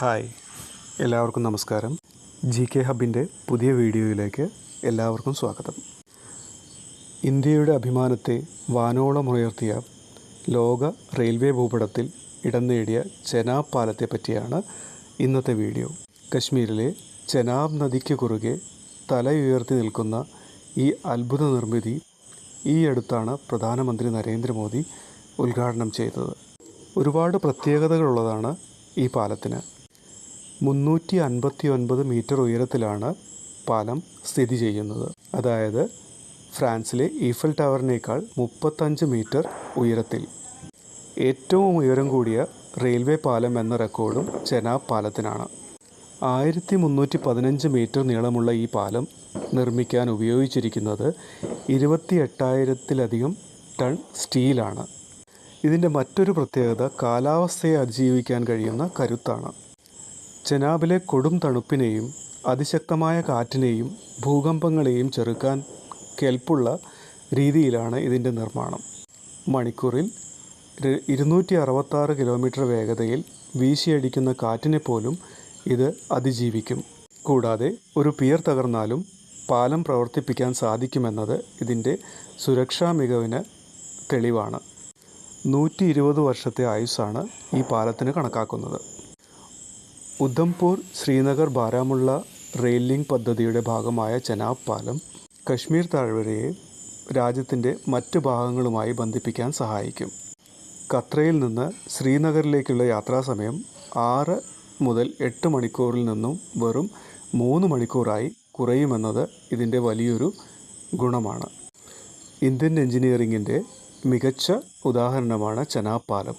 Hi, എല്ലാവർക്കും നമസ്കാരം. GK ഹബിൻ്റെ പുതിയ വീഡിയോയിലേക്ക് എല്ലാവർക്കും സ്വാഗതം. ഇന്ത്യയുടെ അഭിമാനത്തെ വാനോളമുയർത്തിയ ലോക റെയിൽവേ ഭൂപടത്തിൽ ഇടം നേടിയ ചെനാബ് പാലത്തെ പറ്റിയാണ് ഇന്നത്തെ വീഡിയോ. കശ്മീരിലെ ചെനാബ് നദിക്ക് കുറുകെ തലയുയർത്തി നിൽക്കുന്ന ഈ അത്ഭുത നിർമ്മിതി ഈ അടുത്താണ് പ്രധാനമന്ത്രി നരേന്ദ്രമോദി ഉദ്ഘാടനം ചെയ്തത്. ഒരുപാട് പ്രത്യേകതകളുള്ളതാണ് ഈ പാലത്തിന്. 359 മീറ്റർ ഉയരത്തിലാണ് പാലം സ്ഥിതി ചെയ്യുന്നത്. അതായത് ഫ്രാൻസിലെ ഈഫൽ ടവറിനേക്കാൾ 35 മീറ്റർ ഉയരത്തിൽ. ഏറ്റവും ഉയരം കൂടിയ റെയിൽവേ പാലം എന്ന റെക്കോർഡും ചെനാബ് പാലത്തിനാണ്. 1315 മീറ്റർ നീളമുള്ള ഈ പാലം നിർമ്മിക്കാൻ ഉപയോഗിച്ചിരിക്കുന്നത് 28,000-ലധികം ടൺ സ്റ്റീലാണ്. ഇതിൻ്റെ മറ്റൊരു പ്രത്യേകത കാലാവസ്ഥയെ അതിജീവിക്കാൻ കഴിയുന്ന കരുത്താണ്. ചെനാബിലെ കൊടും തണുപ്പിനെയും അതിശക്തമായ കാറ്റിനെയും ഭൂകമ്പങ്ങളെയും ചെറുക്കാൻ കെൽപ്പുള്ള രീതിയിലാണ് ഇതിൻ്റെ നിർമ്മാണം. മണിക്കൂറിൽ 266 കിലോമീറ്റർ വേഗതയിൽ വീശിയടിക്കുന്ന കാറ്റിനെ പോലും ഇത് അതിജീവിക്കും. കൂടാതെ ഒരു പിയർ തകർന്നാലും പാലം പ്രവർത്തിപ്പിക്കാൻ സാധിക്കുമെന്നത് ഇതിൻ്റെ സുരക്ഷാ മികവിന് തെളിവാണ്. 120 വർഷത്തെ ആയുസ്സാണ് ഈ പാലത്തിന് കണക്കാക്കുന്നത്. ഉധംപൂർ ശ്രീനഗർ ബാരാമുള്ള റെയിൽ ലിങ്ക് പദ്ധതിയുടെ ഭാഗമായ ചെനാബ് പാലം കശ്മീർ താഴ്വരയെ രാജ്യത്തിൻ്റെ മറ്റ് ഭാഗങ്ങളുമായി ബന്ധിപ്പിക്കാൻ സഹായിക്കും. കത്രയിൽ നിന്ന് ശ്രീനഗറിലേക്കുള്ള യാത്രാസമയം 6 മുതൽ 8 മണിക്കൂറിൽ നിന്നും വെറും 3 മണിക്കൂറായി കുറയുമെന്നത് ഇതിൻ്റെ വലിയൊരു ഗുണമാണ്. ഇന്ത്യൻ എഞ്ചിനീയറിംഗിൻ്റെ മികച്ച ഉദാഹരണമാണ് ചെനാബ് പാലം.